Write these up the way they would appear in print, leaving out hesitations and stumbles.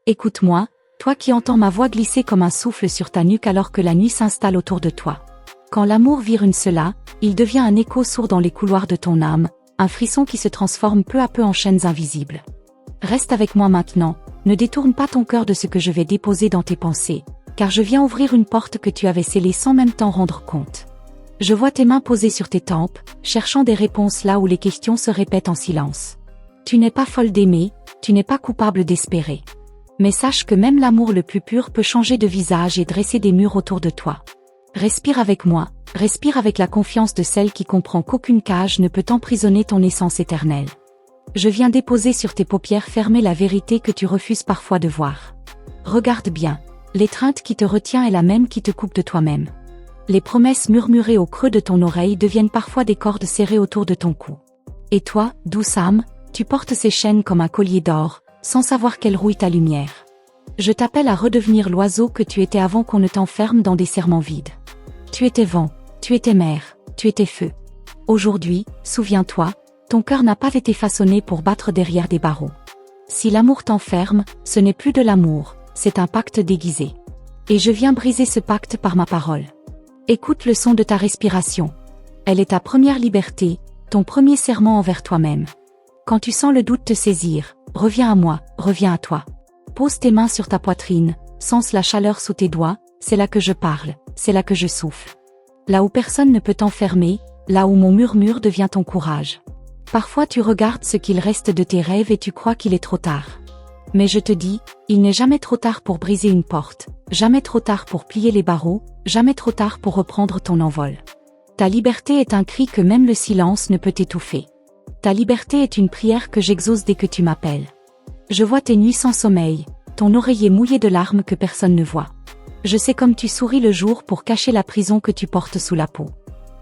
Écoute-moi, toi qui entends ma voix glisser comme un souffle sur ta nuque alors que la nuit s'installe autour de toi. Quand l'amour vire une cela, il devient un écho sourd dans les couloirs de ton âme, un frisson qui se transforme peu à peu en chaînes invisibles. Reste avec moi maintenant, ne détourne pas ton cœur de ce que je vais déposer dans tes pensées, car je viens ouvrir une porte que tu avais scellée sans même t'en rendre compte. Je vois tes mains posées sur tes tempes, cherchant des réponses là où les questions se répètent en silence. Tu n'es pas folle d'aimer, tu n'es pas coupable d'espérer. Mais sache que même l'amour le plus pur peut changer de visage et dresser des murs autour de toi. Respire avec moi, respire avec la confiance de celle qui comprend qu'aucune cage ne peut emprisonner ton essence éternelle. Je viens déposer sur tes paupières fermées la vérité que tu refuses parfois de voir. Regarde bien, l'étreinte qui te retient est la même qui te coupe de toi-même. Les promesses murmurées au creux de ton oreille deviennent parfois des cordes serrées autour de ton cou. Et toi, douce âme, tu portes ces chaînes comme un collier d'or, sans savoir qu'elles rouillent ta lumière. Je t'appelle à redevenir l'oiseau que tu étais avant qu'on ne t'enferme dans des serments vides. Tu étais vent, tu étais mer, tu étais feu. Aujourd'hui, souviens-toi, ton cœur n'a pas été façonné pour battre derrière des barreaux. Si l'amour t'enferme, ce n'est plus de l'amour, c'est un pacte déguisé. Et je viens briser ce pacte par ma parole. Écoute le son de ta respiration. Elle est ta première liberté, ton premier serment envers toi-même. Quand tu sens le doute te saisir, reviens à moi, reviens à toi. Pose tes mains sur ta poitrine, sens la chaleur sous tes doigts, c'est là que je parle, c'est là que je souffle. Là où personne ne peut t'enfermer, là où mon murmure devient ton courage. Parfois tu regardes ce qu'il reste de tes rêves et tu crois qu'il est trop tard. Mais je te dis, il n'est jamais trop tard pour briser une porte, jamais trop tard pour plier les barreaux, jamais trop tard pour reprendre ton envol. Ta liberté est un cri que même le silence ne peut étouffer. Ta liberté est une prière que j'exauce dès que tu m'appelles. Je vois tes nuits sans sommeil, ton oreiller mouillé de larmes que personne ne voit. Je sais comme tu souris le jour pour cacher la prison que tu portes sous la peau.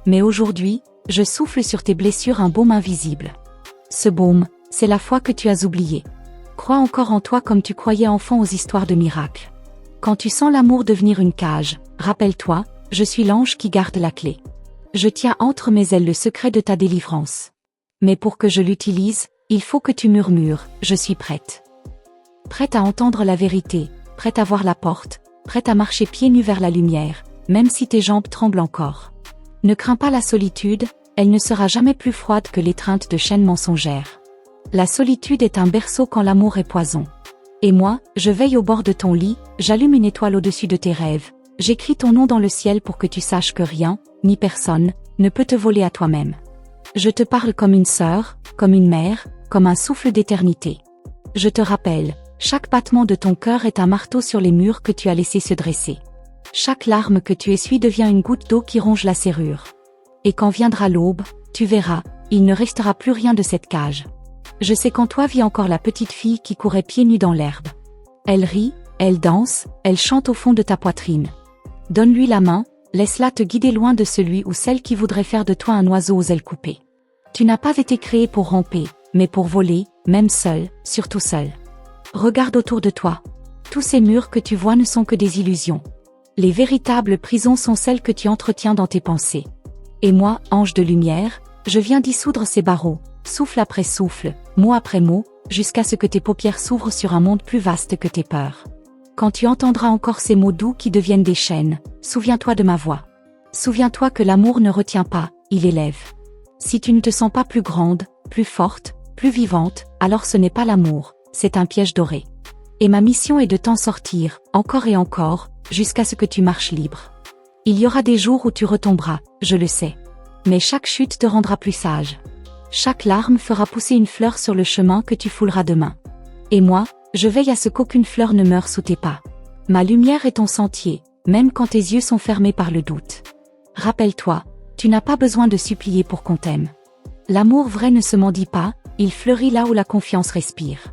Mais aujourd'hui, je souffle sur tes blessures un baume invisible. Ce baume, c'est la foi que tu as oubliée. Crois encore en toi comme tu croyais enfant aux histoires de miracles. Quand tu sens l'amour devenir une cage, rappelle-toi, je suis l'ange qui garde la clé. Je tiens entre mes ailes le secret de ta délivrance. Mais pour que je l'utilise, il faut que tu murmures, je suis prête. Prête à entendre la vérité, prête à voir la porte, prête à marcher pieds nus vers la lumière, même si tes jambes tremblent encore. Ne crains pas la solitude, elle ne sera jamais plus froide que l'étreinte de chaînes mensongères. La solitude est un berceau quand l'amour est poison. Et moi, je veille au bord de ton lit, j'allume une étoile au-dessus de tes rêves, j'écris ton nom dans le ciel pour que tu saches que rien, ni personne, ne peut te voler à toi-même. Je te parle comme une sœur, comme une mère, comme un souffle d'éternité. Je te rappelle, chaque battement de ton cœur est un marteau sur les murs que tu as laissé se dresser. Chaque larme que tu essuies devient une goutte d'eau qui ronge la serrure. Et quand viendra l'aube, tu verras, il ne restera plus rien de cette cage. Je sais qu'en toi vit encore la petite fille qui courait pieds nus dans l'herbe. Elle rit, elle danse, elle chante au fond de ta poitrine. Donne-lui la main, laisse-la te guider loin de celui ou celle qui voudrait faire de toi un oiseau aux ailes coupées. Tu n'as pas été créé pour ramper, mais pour voler, même seul, surtout seul. Regarde autour de toi. Tous ces murs que tu vois ne sont que des illusions. Les véritables prisons sont celles que tu entretiens dans tes pensées. Et moi, ange de lumière, je viens dissoudre ces barreaux, souffle après souffle, mot après mot, jusqu'à ce que tes paupières s'ouvrent sur un monde plus vaste que tes peurs. Quand tu entendras encore ces mots doux qui deviennent des chaînes, souviens-toi de ma voix. Souviens-toi que l'amour ne retient pas, il élève. Si tu ne te sens pas plus grande, plus forte, plus vivante, alors ce n'est pas l'amour, c'est un piège doré. Et ma mission est de t'en sortir, encore et encore, jusqu'à ce que tu marches libre. Il y aura des jours où tu retomberas, je le sais. Mais chaque chute te rendra plus sage. Chaque larme fera pousser une fleur sur le chemin que tu fouleras demain. Et moi, je veille à ce qu'aucune fleur ne meure sous tes pas. Ma lumière est ton sentier, même quand tes yeux sont fermés par le doute. Rappelle-toi, tu n'as pas besoin de supplier pour qu'on t'aime. L'amour vrai ne se mendie pas, il fleurit là où la confiance respire.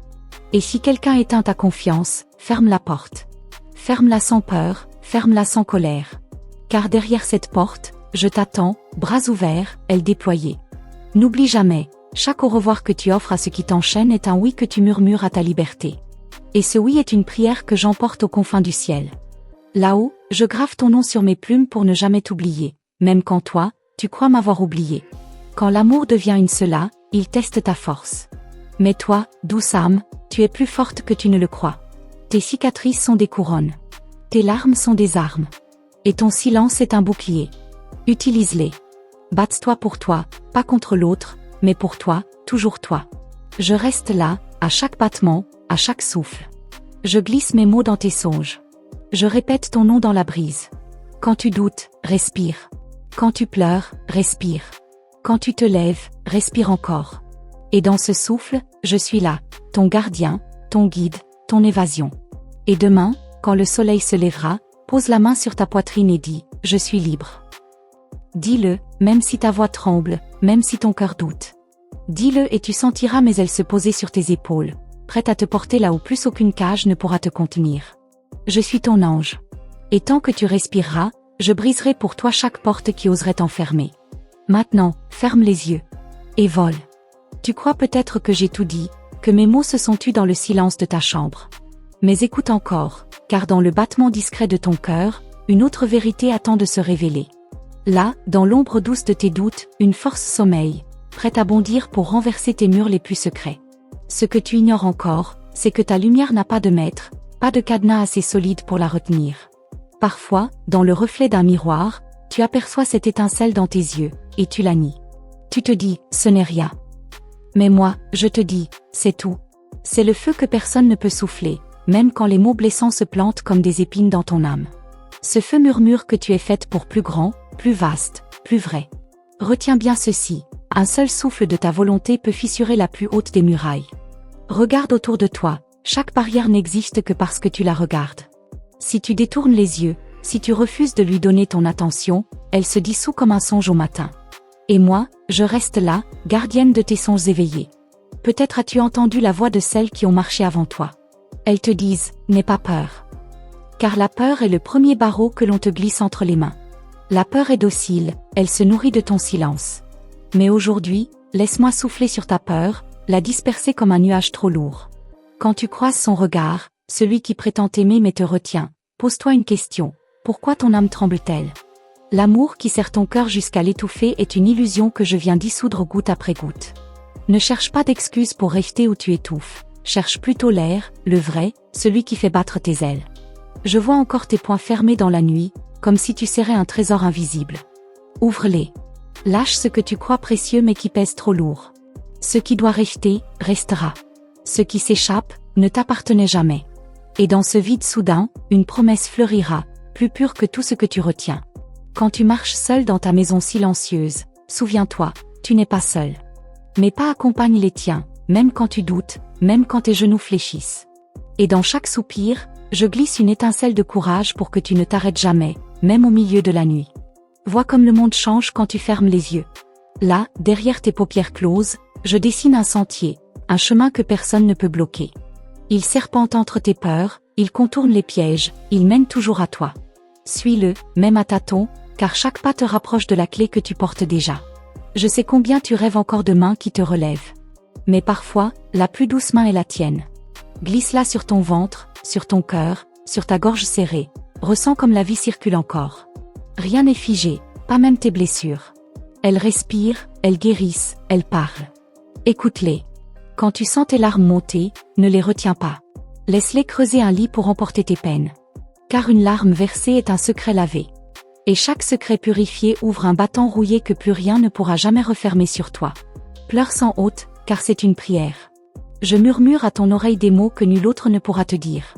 Et si quelqu'un éteint ta confiance, ferme la porte. Ferme-la sans peur, ferme-la sans colère. Car derrière cette porte, je t'attends, bras ouverts, ailes déployées. N'oublie jamais, chaque au revoir que tu offres à ce qui t'enchaîne est un oui que tu murmures à ta liberté. Et ce oui est une prière que j'emporte aux confins du ciel. Là-haut, je grave ton nom sur mes plumes pour ne jamais t'oublier, même quand toi, tu crois m'avoir oublié. Quand l'amour devient une cela, il teste ta force. Mais toi, douce âme, tu es plus forte que tu ne le crois. Tes cicatrices sont des couronnes. Tes larmes sont des armes. Et ton silence est un bouclier. Utilise-les. Batte-toi pour toi, pas contre l'autre, mais pour toi, toujours toi. Je reste là, à chaque battement, à chaque souffle. Je glisse mes mots dans tes songes. Je répète ton nom dans la brise. Quand tu doutes, respire. Quand tu pleures, respire. Quand tu te lèves, respire encore. Et dans ce souffle, je suis là, ton gardien, ton guide, ton évasion. Et demain, quand le soleil se lèvera, pose la main sur ta poitrine et dis « Je suis libre ». Dis-le, même si ta voix tremble, même si ton cœur doute. Dis-le et tu sentiras mes ailes se poser sur tes épaules, prête à te porter là où plus aucune cage ne pourra te contenir. Je suis ton ange. Et tant que tu respireras, je briserai pour toi chaque porte qui oserait t'enfermer. Maintenant, ferme les yeux. Et vole. Tu crois peut-être que j'ai tout dit, que mes mots se sont tus dans le silence de ta chambre. Mais écoute encore, car dans le battement discret de ton cœur, une autre vérité attend de se révéler. Là, dans l'ombre douce de tes doutes, une force sommeille, prête à bondir pour renverser tes murs les plus secrets. Ce que tu ignores encore, c'est que ta lumière n'a pas de maître, pas de cadenas assez solide pour la retenir. Parfois, dans le reflet d'un miroir, tu aperçois cette étincelle dans tes yeux, et tu la nies. Tu te dis, ce n'est rien. Mais moi, je te dis, c'est tout. C'est le feu que personne ne peut souffler, même quand les mots blessants se plantent comme des épines dans ton âme. Ce feu murmure que tu es faite pour plus grand, plus vaste, plus vrai. Retiens bien ceci, un seul souffle de ta volonté peut fissurer la plus haute des murailles. Regarde autour de toi, chaque barrière n'existe que parce que tu la regardes. Si tu détournes les yeux, si tu refuses de lui donner ton attention, elle se dissout comme un songe au matin. Et moi, je reste là, gardienne de tes songes éveillés. Peut-être as-tu entendu la voix de celles qui ont marché avant toi. Elles te disent, n'aie pas peur. Car la peur est le premier barreau que l'on te glisse entre les mains. La peur est docile, elle se nourrit de ton silence. Mais aujourd'hui, laisse-moi souffler sur ta peur, la disperser comme un nuage trop lourd. Quand tu croises son regard, celui qui prétend t'aimer mais te retient, pose-toi une question. Pourquoi ton âme tremble-t-elle? L'amour qui serre ton cœur jusqu'à l'étouffer est une illusion que je viens dissoudre goutte après goutte. Ne cherche pas d'excuses pour rester où tu étouffes. Cherche plutôt l'air, le vrai, celui qui fait battre tes ailes. Je vois encore tes poings fermés dans la nuit, comme si tu serrais un trésor invisible. Ouvre-les. Lâche ce que tu crois précieux mais qui pèse trop lourd. Ce qui doit rester, restera. Ce qui s'échappe, ne t'appartenait jamais. Et dans ce vide soudain, une promesse fleurira, plus pure que tout ce que tu retiens. Quand tu marches seul dans ta maison silencieuse, souviens-toi, tu n'es pas seul. Mais pas accompagne les tiens, même quand tu doutes, même quand tes genoux fléchissent. Et dans chaque soupir, je glisse une étincelle de courage pour que tu ne t'arrêtes jamais, même au milieu de la nuit. Vois comme le monde change quand tu fermes les yeux. Là, derrière tes paupières closes, je dessine un sentier, un chemin que personne ne peut bloquer. Il serpente entre tes peurs, il contourne les pièges, il mène toujours à toi. Suis-le, même à tâtons, car chaque pas te rapproche de la clé que tu portes déjà. Je sais combien tu rêves encore de mains qui te relèvent. Mais parfois, la plus douce main est la tienne. Glisse-la sur ton ventre, sur ton cœur, sur ta gorge serrée. Ressens comme la vie circule encore. Rien n'est figé, pas même tes blessures. Elles respirent, elles guérissent, elles parlent. Écoute-les. Quand tu sens tes larmes monter, ne les retiens pas. Laisse-les creuser un lit pour emporter tes peines. Car une larme versée est un secret lavé. Et chaque secret purifié ouvre un battant rouillé que plus rien ne pourra jamais refermer sur toi. Pleure sans honte, car c'est une prière. Je murmure à ton oreille des mots que nul autre ne pourra te dire.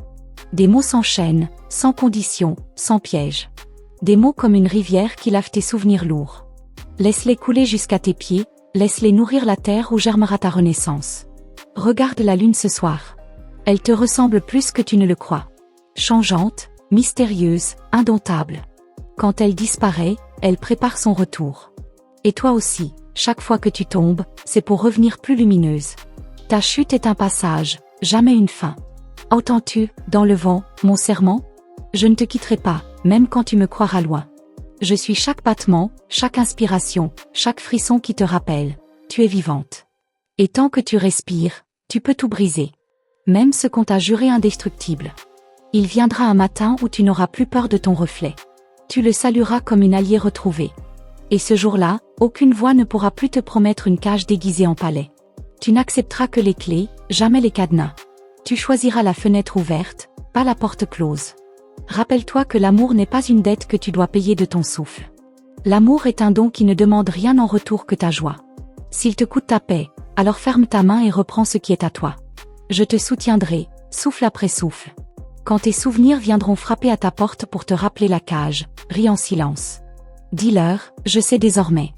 Des mots sans chaîne, sans condition, sans piège. Des mots comme une rivière qui lave tes souvenirs lourds. Laisse-les couler jusqu'à tes pieds, laisse-les nourrir la terre où germera ta renaissance. Regarde la lune ce soir. Elle te ressemble plus que tu ne le crois. Changeante, mystérieuse, indomptable. Quand elle disparaît, elle prépare son retour. Et toi aussi, chaque fois que tu tombes, c'est pour revenir plus lumineuse. Ta chute est un passage, jamais une fin. Entends-tu, dans le vent, mon serment? Je ne te quitterai pas, même quand tu me croiras loin. Je suis chaque battement, chaque inspiration, chaque frisson qui te rappelle. Tu es vivante. Et tant que tu respires, tu peux tout briser. Même ce qu'on t'a juré indestructible. Il viendra un matin où tu n'auras plus peur de ton reflet. Tu le salueras comme une alliée retrouvée. Et ce jour-là, aucune voix ne pourra plus te promettre une cage déguisée en palais. Tu n'accepteras que les clés, jamais les cadenas. Tu choisiras la fenêtre ouverte, pas la porte close. Rappelle-toi que l'amour n'est pas une dette que tu dois payer de ton souffle. L'amour est un don qui ne demande rien en retour que ta joie. S'il te coûte ta paix, alors ferme ta main et reprends ce qui est à toi. Je te soutiendrai, souffle après souffle. Quand tes souvenirs viendront frapper à ta porte pour te rappeler la cage, ris en silence. Dis-leur, je sais désormais.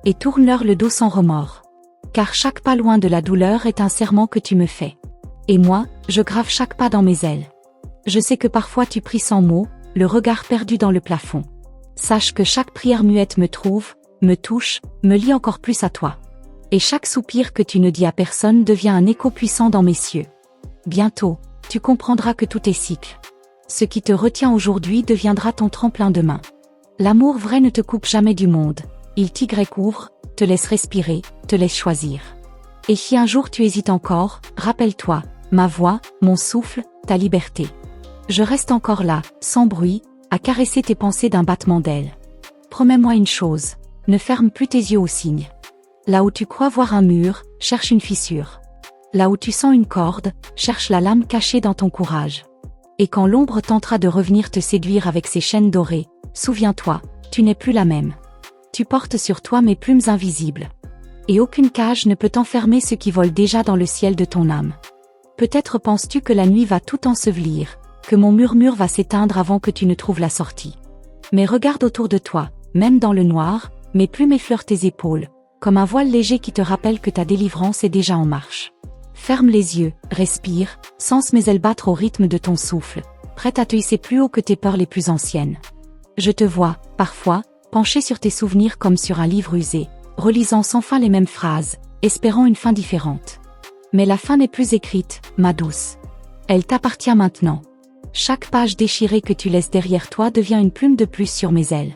Et tourne-leur le dos sans remords. Car chaque pas loin de la douleur est un serment que tu me fais. Et moi, je grave chaque pas dans mes ailes. Je sais que parfois tu pries sans mots, le regard perdu dans le plafond. Sache que chaque prière muette me trouve, me touche, me lie encore plus à toi. Et chaque soupir que tu ne dis à personne devient un écho puissant dans mes cieux. Bientôt, tu comprendras que tout est cycle. Ce qui te retient aujourd'hui deviendra ton tremplin demain. L'amour vrai ne te coupe jamais du monde. Il t'y couvre, te laisse respirer, te laisse choisir. Et si un jour tu hésites encore, rappelle-toi, ma voix, mon souffle, ta liberté. Je reste encore là, sans bruit, à caresser tes pensées d'un battement d'ailes. Promets-moi une chose, ne ferme plus tes yeux aux signes. Là où tu crois voir un mur, cherche une fissure. Là où tu sens une corde, cherche la lame cachée dans ton courage. Et quand l'ombre tentera de revenir te séduire avec ses chaînes dorées, souviens-toi, tu n'es plus la même. Tu portes sur toi mes plumes invisibles. Et aucune cage ne peut enfermer ce qui vole déjà dans le ciel de ton âme. Peut-être penses-tu que la nuit va tout ensevelir, que mon murmure va s'éteindre avant que tu ne trouves la sortie. Mais regarde autour de toi, même dans le noir, mes plumes effleurent tes épaules, comme un voile léger qui te rappelle que ta délivrance est déjà en marche. Ferme les yeux, respire, sens mes ailes battre au rythme de ton souffle, prête à te hisser plus haut que tes peurs les plus anciennes. Je te vois, parfois, penché sur tes souvenirs comme sur un livre usé, relisant sans fin les mêmes phrases, espérant une fin différente. Mais la fin n'est plus écrite, ma douce. Elle t'appartient maintenant. Chaque page déchirée que tu laisses derrière toi devient une plume de plus sur mes ailes.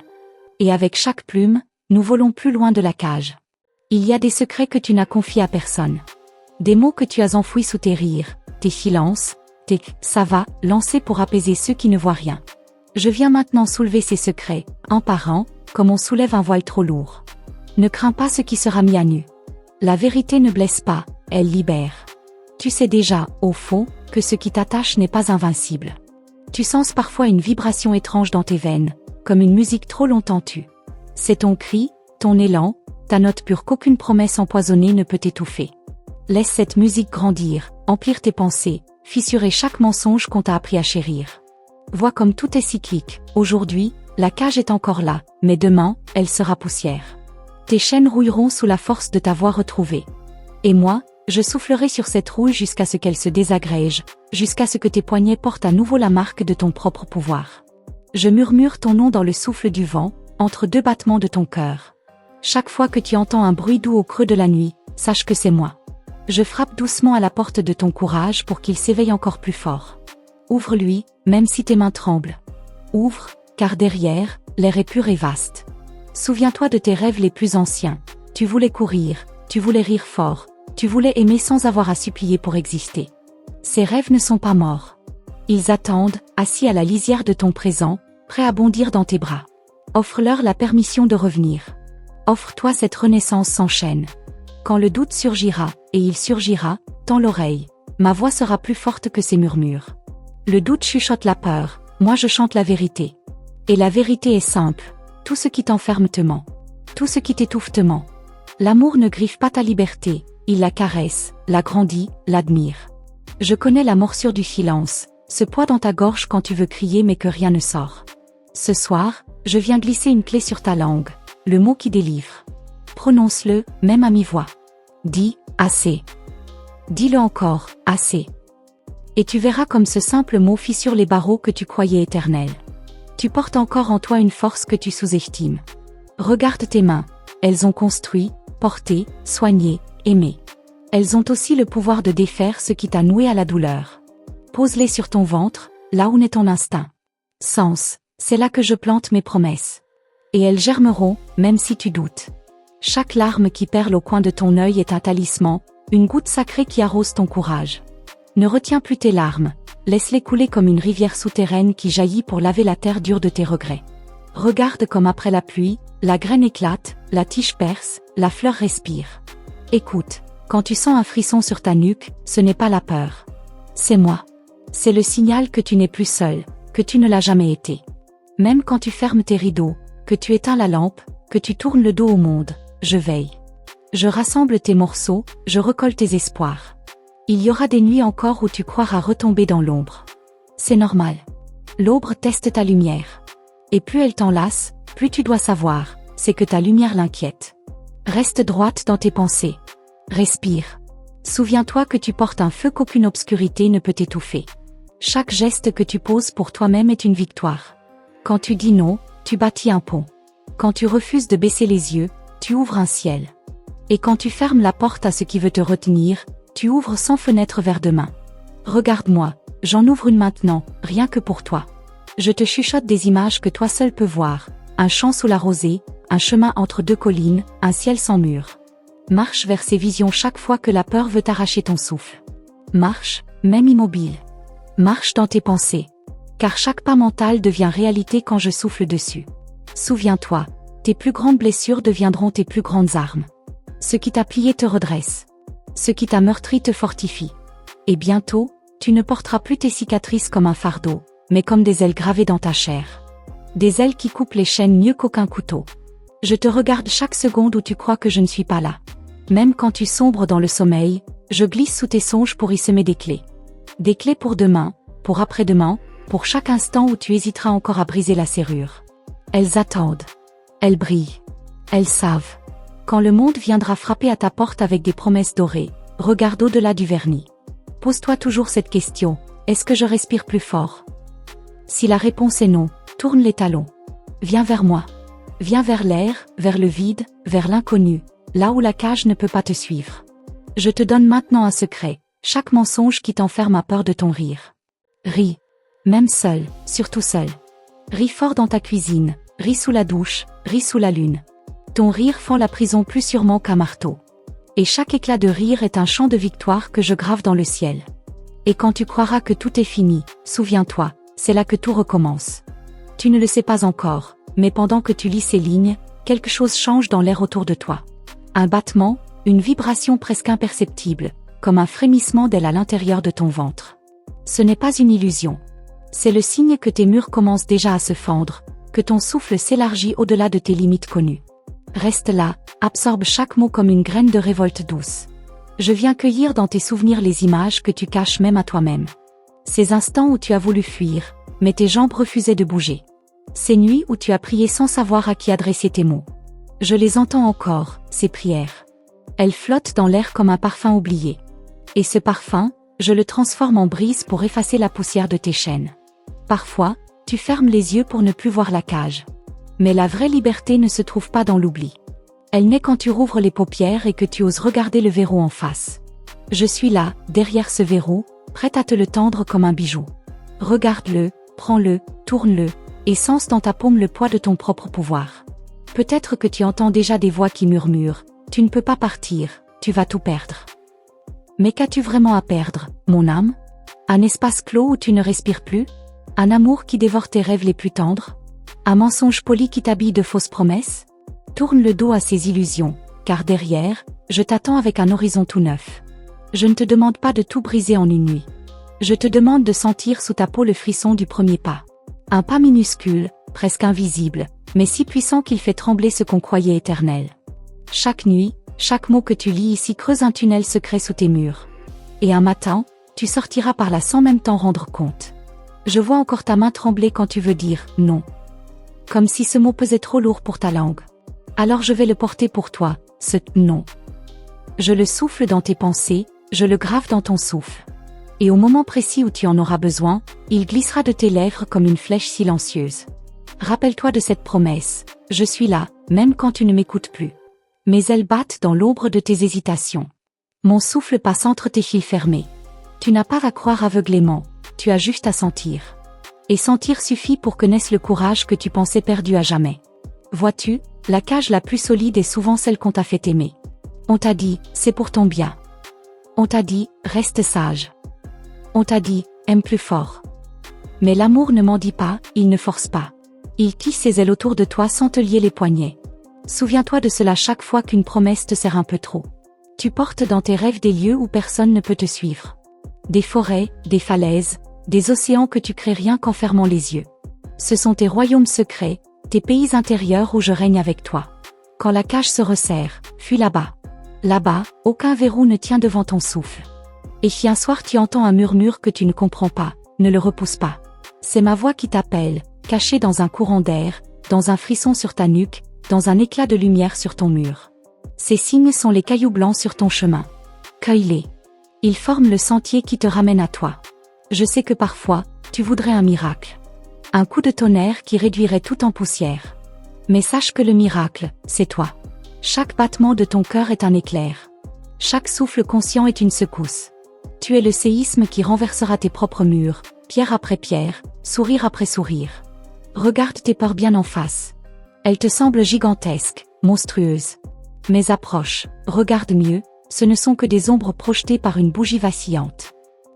Et avec chaque plume, nous volons plus loin de la cage. Il y a des secrets que tu n'as confiés à personne. Des mots que tu as enfouis sous tes rires, tes silences, tes « ça va » lancés pour apaiser ceux qui ne voient rien. Je viens maintenant soulever ces secrets, un par un, comme on soulève un voile trop lourd. Ne crains pas ce qui sera mis à nu. La vérité ne blesse pas, elle libère. Tu sais déjà, au fond, que ce qui t'attache n'est pas invincible. Tu sens parfois une vibration étrange dans tes veines, comme une musique trop longtemps tue. C'est ton cri, ton élan, ta note pure qu'aucune promesse empoisonnée ne peut étouffer. Laisse cette musique grandir, emplir tes pensées, fissurer chaque mensonge qu'on t'a appris à chérir. Vois comme tout est cyclique. Aujourd'hui, la cage est encore là, mais demain, elle sera poussière. Tes chaînes rouilleront sous la force de ta voix retrouvée. Et moi, je soufflerai sur cette rouille jusqu'à ce qu'elle se désagrège, jusqu'à ce que tes poignets portent à nouveau la marque de ton propre pouvoir. Je murmure ton nom dans le souffle du vent, entre deux battements de ton cœur. Chaque fois que tu entends un bruit doux au creux de la nuit, sache que c'est moi. Je frappe doucement à la porte de ton courage pour qu'il s'éveille encore plus fort. Ouvre-lui, même si tes mains tremblent. Ouvre, car derrière, l'air est pur et vaste. Souviens-toi de tes rêves les plus anciens. Tu voulais courir, tu voulais rire fort, tu voulais aimer sans avoir à supplier pour exister. Ces rêves ne sont pas morts. Ils attendent, assis à la lisière de ton présent, prêts à bondir dans tes bras. Offre-leur la permission de revenir. Offre-toi cette renaissance sans chaîne. Quand le doute surgira, et il surgira, tends l'oreille. Ma voix sera plus forte que ces murmures. Le doute chuchote la peur, moi je chante la vérité. Et la vérité est simple. Tout ce qui t'enferme te ment. Tout ce qui t'étouffe te ment. L'amour ne griffe pas ta liberté, il la caresse, la grandit, l'admire. Je connais la morsure du silence, ce poids dans ta gorge quand tu veux crier mais que rien ne sort. Ce soir, je viens glisser une clé sur ta langue, le mot qui délivre. Prononce-le, même à mi-voix. Dis, assez. Dis-le encore, assez. Et tu verras comme ce simple mot fissure les barreaux que tu croyais éternels. Tu portes encore en toi une force que tu sous-estimes. Regarde tes mains, elles ont construit, porté, soigné, aimé. Elles ont aussi le pouvoir de défaire ce qui t'a noué à la douleur. Pose-les sur ton ventre, là où naît ton instinct. Sens, c'est là que je plante mes promesses. Et elles germeront, même si tu doutes. Chaque larme qui perle au coin de ton œil est un talisman, une goutte sacrée qui arrose ton courage. Ne retiens plus tes larmes, laisse-les couler comme une rivière souterraine qui jaillit pour laver la terre dure de tes regrets. Regarde comme après la pluie, la graine éclate, la tige perce, la fleur respire. Écoute, quand tu sens un frisson sur ta nuque, ce n'est pas la peur. C'est moi. C'est le signal que tu n'es plus seul, que tu ne l'as jamais été. Même quand tu fermes tes rideaux, que tu éteins la lampe, que tu tournes le dos au monde, je veille. Je rassemble tes morceaux, je recolle tes espoirs. Il y aura des nuits encore où tu croiras retomber dans l'ombre. C'est normal. L'aube teste ta lumière. Et plus elle t'enlace, plus tu dois savoir, c'est que ta lumière l'inquiète. Reste droite dans tes pensées. Respire. Souviens-toi que tu portes un feu qu'aucune obscurité ne peut étouffer. Chaque geste que tu poses pour toi-même est une victoire. Quand tu dis non, tu bâtis un pont. Quand tu refuses de baisser les yeux, tu ouvres un ciel. Et quand tu fermes la porte à ce qui veut te retenir, tu ouvres 100 fenêtres vers demain. Regarde-moi, j'en ouvre une maintenant, rien que pour toi. Je te chuchote des images que toi seul peux voir. Un champ sous la rosée, un chemin entre deux collines, un ciel sans mur. Marche vers ces visions chaque fois que la peur veut t'arracher ton souffle. Marche, même immobile. Marche dans tes pensées. Car chaque pas mental devient réalité quand je souffle dessus. Souviens-toi, tes plus grandes blessures deviendront tes plus grandes armes. Ce qui t'a plié te redresse. Ce qui t'a meurtri te fortifie. Et bientôt, tu ne porteras plus tes cicatrices comme un fardeau, mais comme des ailes gravées dans ta chair. Des ailes qui coupent les chaînes mieux qu'aucun couteau. Je te regarde chaque seconde où tu crois que je ne suis pas là. Même quand tu sombres dans le sommeil, je glisse sous tes songes pour y semer des clés. Des clés pour demain, pour après-demain, pour chaque instant où tu hésiteras encore à briser la serrure. Elles attendent. Elles brillent. Elles savent. Quand le monde viendra frapper à ta porte avec des promesses dorées, regarde au-delà du vernis. Pose-toi toujours cette question, est-ce que je respire plus fort? Si la réponse est non, tourne les talons. Viens vers moi. Viens vers l'air, vers le vide, vers l'inconnu, là où la cage ne peut pas te suivre. Je te donne maintenant un secret, chaque mensonge qui t'enferme a peur de ton rire. Ris. Même seul, surtout seul. Ris fort dans ta cuisine, ris sous la douche, ris sous la lune. Ton rire fend la prison plus sûrement qu'un marteau. Et chaque éclat de rire est un chant de victoire que je grave dans le ciel. Et quand tu croiras que tout est fini, souviens-toi, c'est là que tout recommence. Tu ne le sais pas encore, mais pendant que tu lis ces lignes, quelque chose change dans l'air autour de toi. Un battement, une vibration presque imperceptible, comme un frémissement d'aile à l'intérieur de ton ventre. Ce n'est pas une illusion. C'est le signe que tes murs commencent déjà à se fendre, que ton souffle s'élargit au-delà de tes limites connues. Reste là, absorbe chaque mot comme une graine de révolte douce. Je viens cueillir dans tes souvenirs les images que tu caches même à toi-même. Ces instants où tu as voulu fuir, mais tes jambes refusaient de bouger. Ces nuits où tu as prié sans savoir à qui adresser tes mots. Je les entends encore, ces prières. Elles flottent dans l'air comme un parfum oublié. Et ce parfum, je le transforme en brise pour effacer la poussière de tes chaînes. Parfois, tu fermes les yeux pour ne plus voir la cage. Mais la vraie liberté ne se trouve pas dans l'oubli. Elle naît quand tu rouvres les paupières et que tu oses regarder le verrou en face. Je suis là, derrière ce verrou, prête à te le tendre comme un bijou. Regarde-le, prends-le, tourne-le, et sens dans ta paume le poids de ton propre pouvoir. Peut-être que tu entends déjà des voix qui murmurent, tu ne peux pas partir, tu vas tout perdre. Mais qu'as-tu vraiment à perdre, mon âme? Un espace clos où tu ne respires plus? Un amour qui dévore tes rêves les plus tendres? Un mensonge poli qui t'habille de fausses promesses? Tourne le dos à ces illusions, car derrière, je t'attends avec un horizon tout neuf. Je ne te demande pas de tout briser en une nuit. Je te demande de sentir sous ta peau le frisson du premier pas. Un pas minuscule, presque invisible, mais si puissant qu'il fait trembler ce qu'on croyait éternel. Chaque nuit, chaque mot que tu lis ici creuse un tunnel secret sous tes murs. Et un matin, tu sortiras par là sans même t'en rendre compte. Je vois encore ta main trembler quand tu veux dire « non ». Comme si ce mot pesait trop lourd pour ta langue. Alors je vais le porter pour toi, ce « non ». Je le souffle dans tes pensées, je le grave dans ton souffle. Et au moment précis où tu en auras besoin, il glissera de tes lèvres comme une flèche silencieuse. Rappelle-toi de cette promesse, je suis là, même quand tu ne m'écoutes plus. Mes ailes battent dans l'ombre de tes hésitations. Mon souffle passe entre tes fils fermés. Tu n'as pas à croire aveuglément, tu as juste à sentir. Et sentir suffit pour que naisse le courage que tu pensais perdu à jamais. Vois-tu, la cage la plus solide est souvent celle qu'on t'a fait aimer. On t'a dit, c'est pour ton bien. On t'a dit, reste sage. On t'a dit, aime plus fort. Mais l'amour ne mendie pas, il ne force pas. Il tisse ses ailes autour de toi sans te lier les poignets. Souviens-toi de cela chaque fois qu'une promesse te serre un peu trop. Tu portes dans tes rêves des lieux où personne ne peut te suivre. Des forêts, des falaises, des océans que tu crées rien qu'en fermant les yeux. Ce sont tes royaumes secrets, tes pays intérieurs où je règne avec toi. Quand la cage se resserre, fuis là-bas. Là-bas, aucun verrou ne tient devant ton souffle. Et si un soir tu entends un murmure que tu ne comprends pas, ne le repousse pas. C'est ma voix qui t'appelle, cachée dans un courant d'air, dans un frisson sur ta nuque, dans un éclat de lumière sur ton mur. Ces signes sont les cailloux blancs sur ton chemin. Cueille-les. Ils forment le sentier qui te ramène à toi. Je sais que parfois, tu voudrais un miracle. Un coup de tonnerre qui réduirait tout en poussière. Mais sache que le miracle, c'est toi. Chaque battement de ton cœur est un éclair. Chaque souffle conscient est une secousse. Tu es le séisme qui renversera tes propres murs, pierre après pierre, sourire après sourire. Regarde tes peurs bien en face. Elles te semblent gigantesques, monstrueuses. Mais approche, regarde mieux, ce ne sont que des ombres projetées par une bougie vacillante.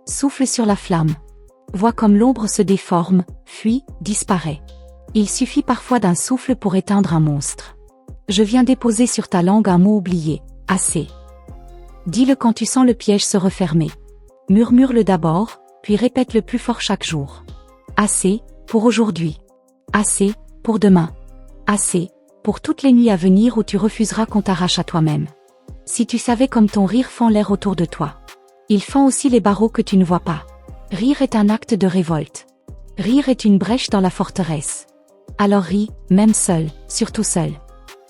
Souffle sur la flamme. Vois comme l'ombre se déforme, fuit, disparaît. Il suffit parfois d'un souffle pour éteindre un monstre. Je viens déposer sur ta langue un mot oublié, assez. Dis-le quand tu sens le piège se refermer. Murmure-le d'abord, puis répète-le plus fort chaque jour. Assez, pour aujourd'hui. Assez, pour demain. Assez, pour toutes les nuits à venir où tu refuseras qu'on t'arrache à toi-même. Si tu savais comme ton rire fend l'air autour de toi. Il fend aussi les barreaux que tu ne vois pas. Rire est un acte de révolte. Rire est une brèche dans la forteresse. Alors ris, même seul, surtout seul.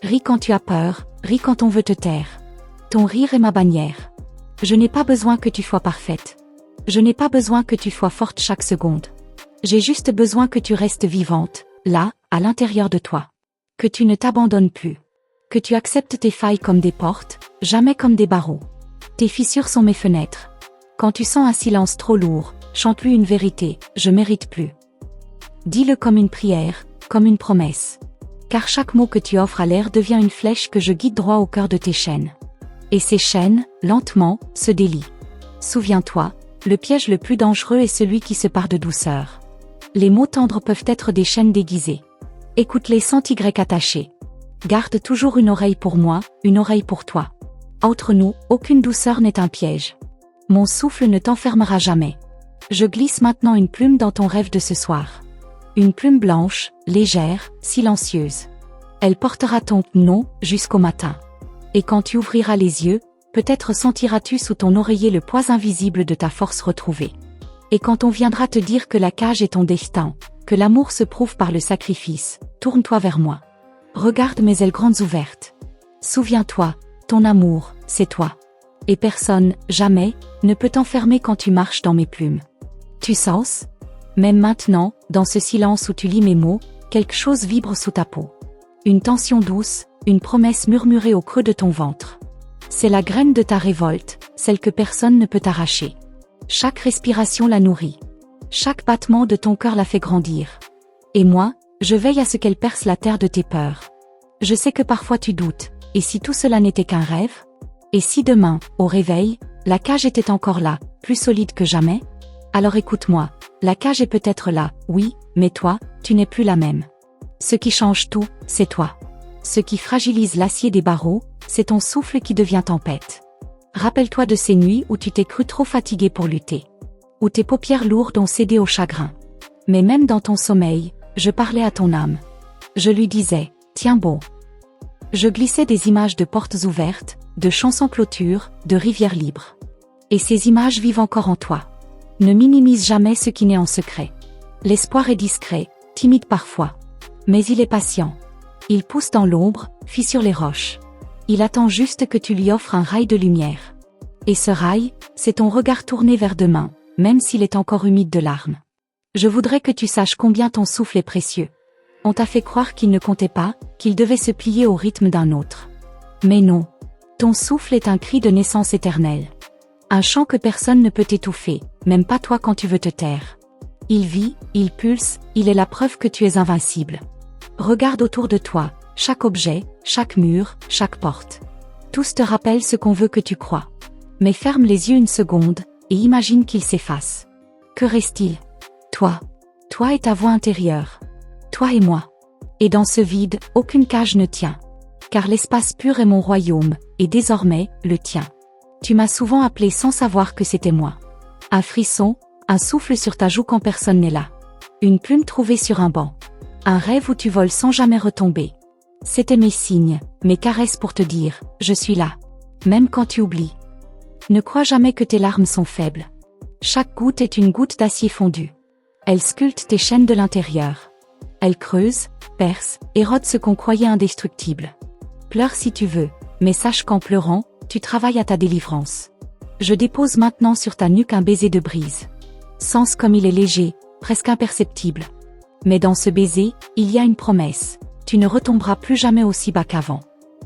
Ris quand tu as peur, ris quand on veut te taire. Ton rire est ma bannière. Je n'ai pas besoin que tu sois parfaite. Je n'ai pas besoin que tu sois forte chaque seconde. J'ai juste besoin que tu restes vivante, là, à l'intérieur de toi. Que tu ne t'abandonnes plus. Que tu acceptes tes failles comme des portes, jamais comme des barreaux. Tes fissures sont mes fenêtres. Quand tu sens un silence trop lourd, chante-lui une vérité, je mérite plus. Dis-le comme une prière, comme une promesse. Car chaque mot que tu offres à l'air devient une flèche que je guide droit au cœur de tes chaînes. Et ces chaînes, lentement, se délient. Souviens-toi, le piège le plus dangereux est celui qui se part de douceur. Les mots tendres peuvent être des chaînes déguisées. Écoute-les sans Y attaché. Garde toujours une oreille pour moi, une oreille pour toi. Entre nous, aucune douceur n'est un piège. Mon souffle ne t'enfermera jamais. Je glisse maintenant une plume dans ton rêve de ce soir. Une plume blanche, légère, silencieuse. Elle portera ton nom jusqu'au matin. Et quand tu ouvriras les yeux, peut-être sentiras-tu sous ton oreiller le poids invisible de ta force retrouvée. Et quand on viendra te dire que la cage est ton destin, que l'amour se prouve par le sacrifice, tourne-toi vers moi. Regarde mes ailes grandes ouvertes. Souviens-toi, ton amour, c'est toi. Et personne, jamais, ne peut t'enfermer quand tu marches dans mes plumes. Tu sens ? Même maintenant, dans ce silence où tu lis mes mots, quelque chose vibre sous ta peau. Une tension douce, une promesse murmurée au creux de ton ventre. C'est la graine de ta révolte, celle que personne ne peut t'arracher. Chaque respiration la nourrit. Chaque battement de ton cœur la fait grandir. Et moi, je veille à ce qu'elle perce la terre de tes peurs. Je sais que parfois tu doutes, et si tout cela n'était qu'un rêve ? Et si demain, au réveil, la cage était encore là, plus solide que jamais ? Alors écoute-moi, la cage est peut-être là, oui, mais toi, tu n'es plus la même. Ce qui change tout, c'est toi. Ce qui fragilise l'acier des barreaux, c'est ton souffle qui devient tempête. Rappelle-toi de ces nuits où tu t'es cru trop fatigué pour lutter. Où tes paupières lourdes ont cédé au chagrin. Mais même dans ton sommeil, je parlais à ton âme. Je lui disais, tiens bon. Je glissais des images de portes ouvertes, de champs sans clôture, de rivières libres. Et ces images vivent encore en toi. Ne minimise jamais ce qui naît en secret. L'espoir est discret, timide parfois. Mais il est patient. Il pousse dans l'ombre, fissure les roches. Il attend juste que tu lui offres un rail de lumière. Et ce rail, c'est ton regard tourné vers demain, même s'il est encore humide de larmes. Je voudrais que tu saches combien ton souffle est précieux. On t'a fait croire qu'il ne comptait pas, qu'il devait se plier au rythme d'un autre. Mais non. Ton souffle est un cri de naissance éternelle. Un chant que personne ne peut étouffer, même pas toi quand tu veux te taire. Il vit, il pulse, il est la preuve que tu es invincible. Regarde autour de toi, chaque objet, chaque mur, chaque porte. Tous te rappellent ce qu'on veut que tu crois. Mais ferme les yeux une seconde, et imagine qu'ils s'effacent. Que reste-t-il ? Toi. Toi et ta voix intérieure. Toi et moi. Et dans ce vide, aucune cage ne tient. Car l'espace pur est mon royaume, et désormais, le tien. Tu m'as souvent appelé sans savoir que c'était moi. Un frisson, Un souffle sur ta joue quand personne n'est là. Une plume trouvée sur un banc. Un rêve où tu voles sans jamais retomber. C'étaient mes signes, mes caresses pour te dire « Je suis là ». Même quand tu oublies. Ne crois jamais que tes larmes sont faibles. Chaque goutte est une goutte d'acier fondu. Elle sculpte tes chaînes de l'intérieur. Elle creuse, perce, érode ce qu'on croyait indestructible. Pleure si tu veux, mais sache qu'en pleurant, tu travailles à ta délivrance. Je dépose maintenant sur ta nuque un baiser de brise. Sens comme il est léger, presque imperceptible. Mais dans ce baiser, il y a une promesse. Tu ne retomberas plus jamais aussi bas qu'avant.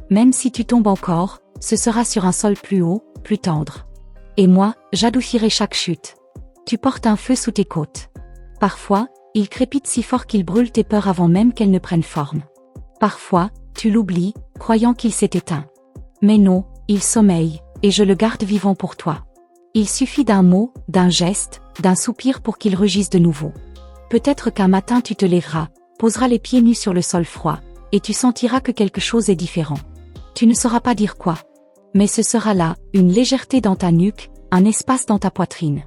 Même si tu tombes encore, ce sera sur un sol plus haut, plus tendre. Et moi, j'adoucirai chaque chute. Tu portes un feu sous tes côtes. Parfois, il crépite si fort qu'il brûle tes peurs avant même qu'elles ne prennent forme. Parfois, tu l'oublies, croyant qu'il s'est éteint. Mais non, il sommeille, et je le garde vivant pour toi. Il suffit d'un mot, d'un geste, d'un soupir pour qu'il rugisse de nouveau. Peut-être qu'un matin tu te lèveras, poseras les pieds nus sur le sol froid, et tu sentiras que quelque chose est différent. Tu ne sauras pas dire quoi. Mais ce sera là, une légèreté dans ta nuque, un espace dans ta poitrine.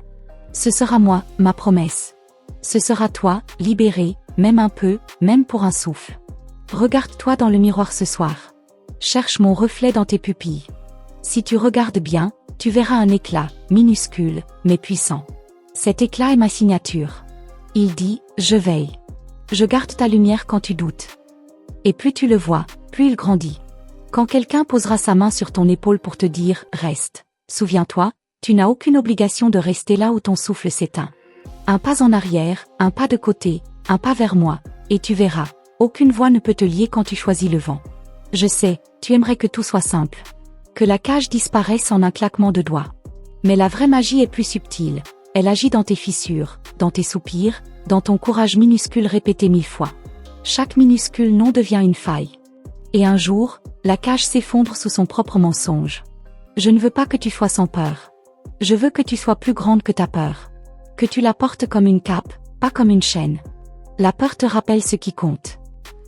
Ce sera moi, ma promesse. Ce sera toi, libéré, même un peu, même pour un souffle. Regarde-toi dans le miroir ce soir. Cherche mon reflet dans tes pupilles. Si tu regardes bien, tu verras un éclat, minuscule, mais puissant. Cet éclat est ma signature. Il dit, je veille. Je garde ta lumière quand tu doutes. Et plus tu le vois, plus il grandit. Quand quelqu'un posera sa main sur ton épaule pour te dire « Reste », souviens-toi, tu n'as aucune obligation de rester là où ton souffle s'éteint. Un pas en arrière, un pas de côté, un pas vers moi, et tu verras, aucune voix ne peut te lier quand tu choisis le vent. Je sais, tu aimerais que tout soit simple. Que la cage disparaisse en un claquement de doigts. Mais la vraie magie est plus subtile. Elle agit dans tes fissures, dans tes soupirs, dans ton courage minuscule répété 1000 fois. Chaque minuscule nom devient une faille. Et un jour, la cage s'effondre sous son propre mensonge. Je ne veux pas que tu sois sans peur. Je veux que tu sois plus grande que ta peur. Que tu la portes comme une cape, pas comme une chaîne. La peur te rappelle ce qui compte.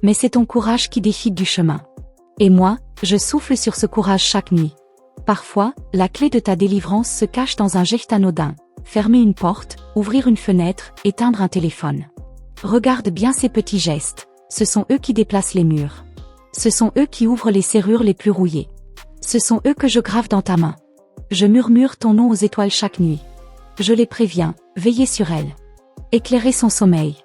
Mais c'est ton courage qui défile du chemin. Et moi, je souffle sur ce courage chaque nuit. Parfois, la clé de ta délivrance se cache dans un geste anodin. Fermer une porte, ouvrir une fenêtre, éteindre un téléphone. Regarde bien ces petits gestes. Ce sont eux qui déplacent les murs. Ce sont eux qui ouvrent les serrures les plus rouillées. Ce sont eux que je grave dans ta main. Je murmure ton nom aux étoiles chaque nuit. Je les préviens, veillez sur elles. Éclairez son sommeil.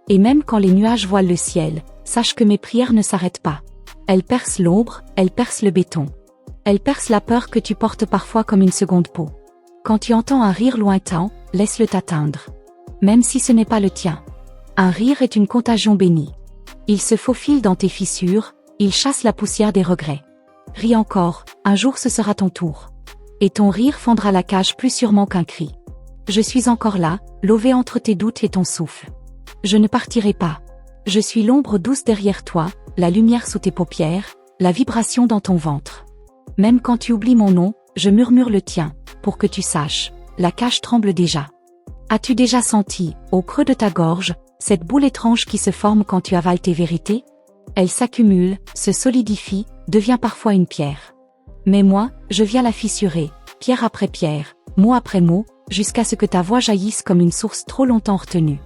Et même quand les nuages voilent le ciel, sache que mes prières ne s'arrêtent pas. Elles percent l'ombre, elles percent le béton. Elles percent la peur que tu portes parfois comme une seconde peau. Quand tu entends un rire lointain, laisse-le t'atteindre. Même si ce n'est pas le tien. Un rire est une contagion bénie. Il se faufile dans tes fissures, il chasse la poussière des regrets. Ris encore, un jour ce sera ton tour. Et ton rire fendra la cage plus sûrement qu'un cri. Je suis encore là, lové entre tes doutes et ton souffle. Je ne partirai pas. Je suis l'ombre douce derrière toi, la lumière sous tes paupières, la vibration dans ton ventre. Même quand tu oublies mon nom, je murmure le tien, pour que tu saches, la cage tremble déjà. As-tu déjà senti, au creux de ta gorge, cette boule étrange qui se forme quand tu avales tes vérités? Elle s'accumule, se solidifie, devient parfois une pierre. Mais moi, je viens la fissurer, pierre après pierre, mot après mot, jusqu'à ce que ta voix jaillisse comme une source trop longtemps retenue.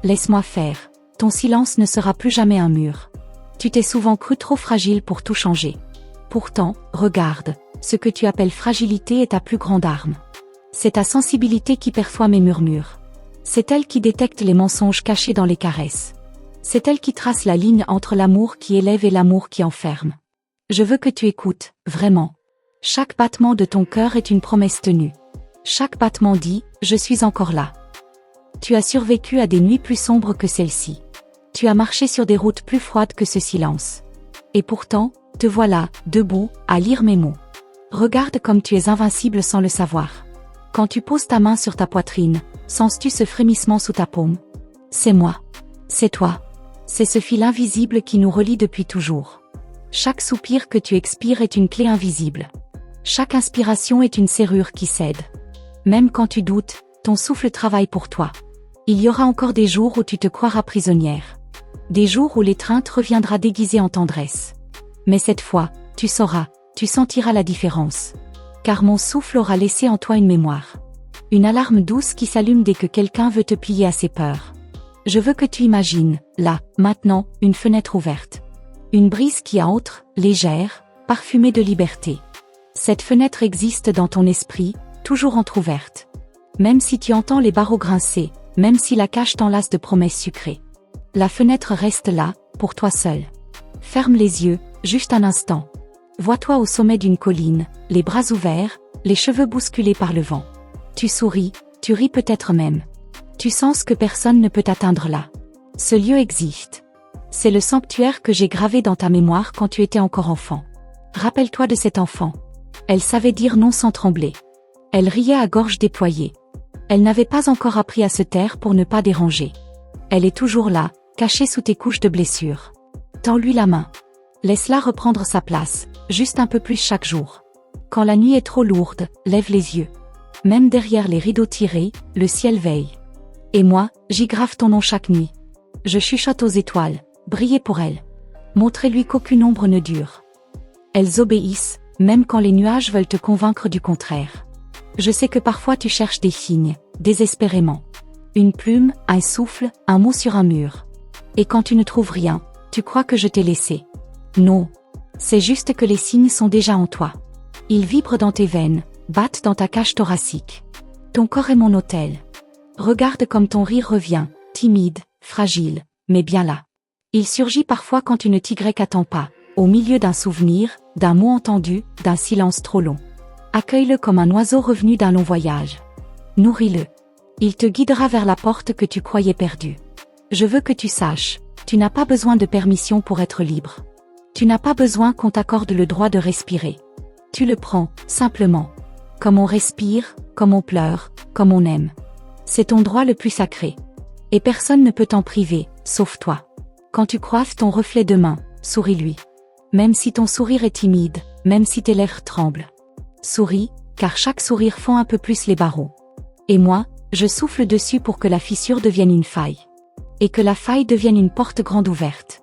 Laisse-moi faire, ton silence ne sera plus jamais un mur. Tu t'es souvent cru trop fragile pour tout changer. Pourtant, regarde, ce que tu appelles fragilité est ta plus grande arme. C'est ta sensibilité qui perçoit mes murmures. C'est elle qui détecte les mensonges cachés dans les caresses. C'est elle qui trace la ligne entre l'amour qui élève et l'amour qui enferme. Je veux que tu écoutes, vraiment. Chaque battement de ton cœur est une promesse tenue. Chaque battement dit, je suis encore là. Tu as survécu à des nuits plus sombres que celle-ci. Tu as marché sur des routes plus froides que ce silence. Et pourtant, te voilà, debout, à lire mes mots. Regarde comme tu es invincible sans le savoir. Quand tu poses ta main sur ta poitrine, sens-tu ce frémissement sous ta paume? C'est moi. C'est toi. C'est ce fil invisible qui nous relie depuis toujours. Chaque soupir que tu expires est une clé invisible. Chaque inspiration est une serrure qui cède. Même quand tu doutes, ton souffle travaille pour toi. Il y aura encore des jours où tu te croiras prisonnière. Des jours où l'étreinte reviendra déguisée en tendresse. Mais cette fois, tu sauras, tu sentiras la différence. Car mon souffle aura laissé en toi une mémoire. Une alarme douce qui s'allume dès que quelqu'un veut te plier à ses peurs. Je veux que tu imagines, là, maintenant, une fenêtre ouverte. Une brise qui entre, légère, parfumée de liberté. Cette fenêtre existe dans ton esprit, toujours entr'ouverte. Même si tu entends les barreaux grincer, même si la cage t'enlace de promesses sucrées. La fenêtre reste là, pour toi seul. Ferme les yeux, juste un instant. Vois-toi au sommet d'une colline, les bras ouverts, les cheveux bousculés par le vent. Tu souris, tu ris peut-être même. Tu sens que personne ne peut t'atteindre là. Ce lieu existe. C'est le sanctuaire que j'ai gravé dans ta mémoire quand tu étais encore enfant. Rappelle-toi de cet enfant. Elle savait dire non sans trembler. Elle riait à gorge déployée. Elle n'avait pas encore appris à se taire pour ne pas déranger. Elle est toujours là, cachée sous tes couches de blessures. Tends-lui la main. Laisse-la reprendre sa place, juste un peu plus chaque jour. Quand la nuit est trop lourde, lève les yeux. Même derrière les rideaux tirés, le ciel veille. Et moi, j'y grave ton nom chaque nuit. Je chuchote aux étoiles, brillez pour elles. Montrez-lui qu'aucune ombre ne dure. Elles obéissent, même quand les nuages veulent te convaincre du contraire. Je sais que parfois tu cherches des signes, désespérément. Une plume, un souffle, un mot sur un mur. Et quand tu ne trouves rien, tu crois que je t'ai laissé. Non. C'est juste que les signes sont déjà en toi. Ils vibrent dans tes veines, battent dans ta cage thoracique. Ton corps est mon hôtel. Regarde comme ton rire revient, timide, fragile, mais bien là. Il surgit parfois quand tu ne t'y-attends pas, au milieu d'un souvenir, d'un mot entendu, d'un silence trop long. Accueille-le comme un oiseau revenu d'un long voyage. Nourris-le. Il te guidera vers la porte que tu croyais perdue. Je veux que tu saches, tu n'as pas besoin de permission pour être libre. Tu n'as pas besoin qu'on t'accorde le droit de respirer. Tu le prends, simplement. Comme on respire, comme on pleure, comme on aime. C'est ton droit le plus sacré. Et personne ne peut t'en priver, sauf toi. Quand tu croises ton reflet de main, souris-lui. Même si ton sourire est timide, même si tes lèvres tremblent. Souris, car chaque sourire fend un peu plus les barreaux. Et moi, je souffle dessus pour que la fissure devienne une faille. Et que la faille devienne une porte grande ouverte.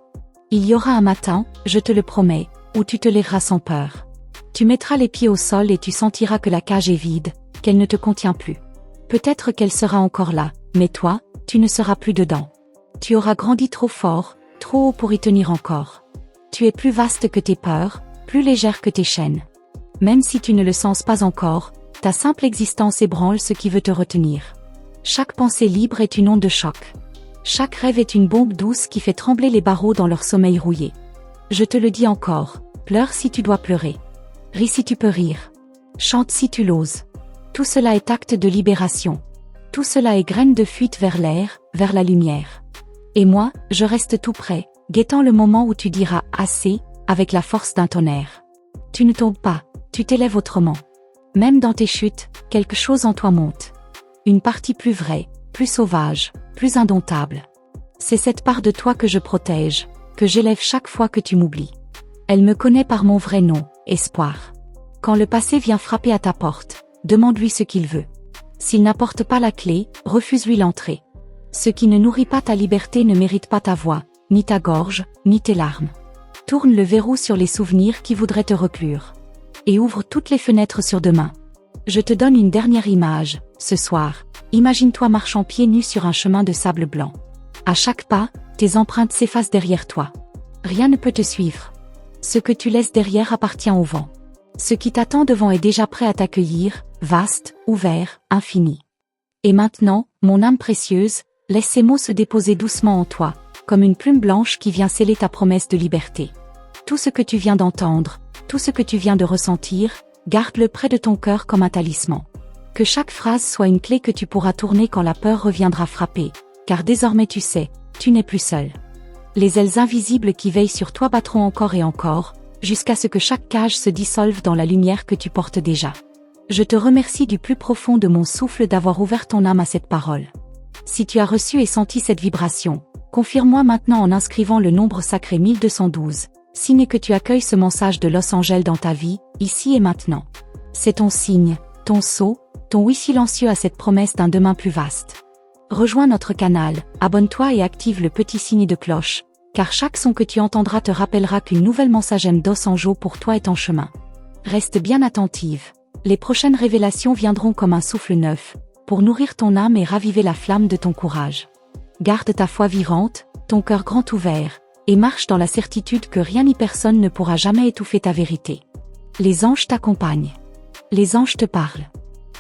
Il y aura un matin, je te le promets, où tu te lèveras sans peur. Tu mettras les pieds au sol et tu sentiras que la cage est vide, qu'elle ne te contient plus. Peut-être qu'elle sera encore là, mais toi, tu ne seras plus dedans. Tu auras grandi trop fort, trop haut pour y tenir encore. Tu es plus vaste que tes peurs, plus légère que tes chaînes. Même si tu ne le sens pas encore, ta simple existence ébranle ce qui veut te retenir. Chaque pensée libre est une onde de choc. Chaque rêve est une bombe douce qui fait trembler les barreaux dans leur sommeil rouillé. Je te le dis encore, pleure si tu dois pleurer. Ris si tu peux rire. Chante si tu l'oses. Tout cela est acte de libération. Tout cela est graine de fuite vers l'air, vers la lumière. Et moi, je reste tout près, guettant le moment où tu diras « assez » avec la force d'un tonnerre. Tu ne tombes pas, tu t'élèves autrement. Même dans tes chutes, quelque chose en toi monte. Une partie plus vraie, plus sauvage, plus indomptable. C'est cette part de toi que je protège, que j'élève chaque fois que tu m'oublies. Elle me connaît par mon vrai nom, espoir. Quand le passé vient frapper à ta porte, demande-lui ce qu'il veut. S'il n'apporte pas la clé, refuse-lui l'entrée. Ce qui ne nourrit pas ta liberté ne mérite pas ta voix, ni ta gorge, ni tes larmes. Tourne le verrou sur les souvenirs qui voudraient te reclure. Et ouvre toutes les fenêtres sur demain. Je te donne une dernière image, ce soir. Imagine-toi marchant pieds nus sur un chemin de sable blanc. À chaque pas, tes empreintes s'effacent derrière toi. Rien ne peut te suivre. Ce que tu laisses derrière appartient au vent. Ce qui t'attend devant est déjà prêt à t'accueillir, vaste, ouvert, infini. Et maintenant, mon âme précieuse, laisse ces mots se déposer doucement en toi, comme une plume blanche qui vient sceller ta promesse de liberté. Tout ce que tu viens d'entendre, tout ce que tu viens de ressentir, garde-le près de ton cœur comme un talisman. Que chaque phrase soit une clé que tu pourras tourner quand la peur reviendra frapper, car désormais tu sais, tu n'es plus seul. Les ailes invisibles qui veillent sur toi battront encore et encore, jusqu'à ce que chaque cage se dissolve dans la lumière que tu portes déjà. Je te remercie du plus profond de mon souffle d'avoir ouvert ton âme à cette parole. Si tu as reçu et senti cette vibration, confirme-moi maintenant en inscrivant le nombre sacré 1212, signe que tu accueilles ce message de Los Angeles dans ta vie, ici et maintenant. C'est ton signe, ton sceau, ton oui silencieux à cette promesse d'un demain plus vaste. Rejoins notre canal, abonne-toi et active le petit signe de cloche, car chaque son que tu entendras te rappellera qu'une nouvelle mensagem Dos Anjos pour toi est en chemin. Reste bien attentive. Les prochaines révélations viendront comme un souffle neuf, pour nourrir ton âme et raviver la flamme de ton courage. Garde ta foi vivante, ton cœur grand ouvert, et marche dans la certitude que rien ni personne ne pourra jamais étouffer ta vérité. Les anges t'accompagnent. Les anges te parlent.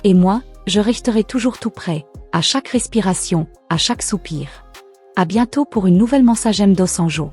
Et moi, je resterai toujours tout près, à chaque respiration, à chaque soupir. À bientôt pour une nouvelle Mensagem dos Anjo.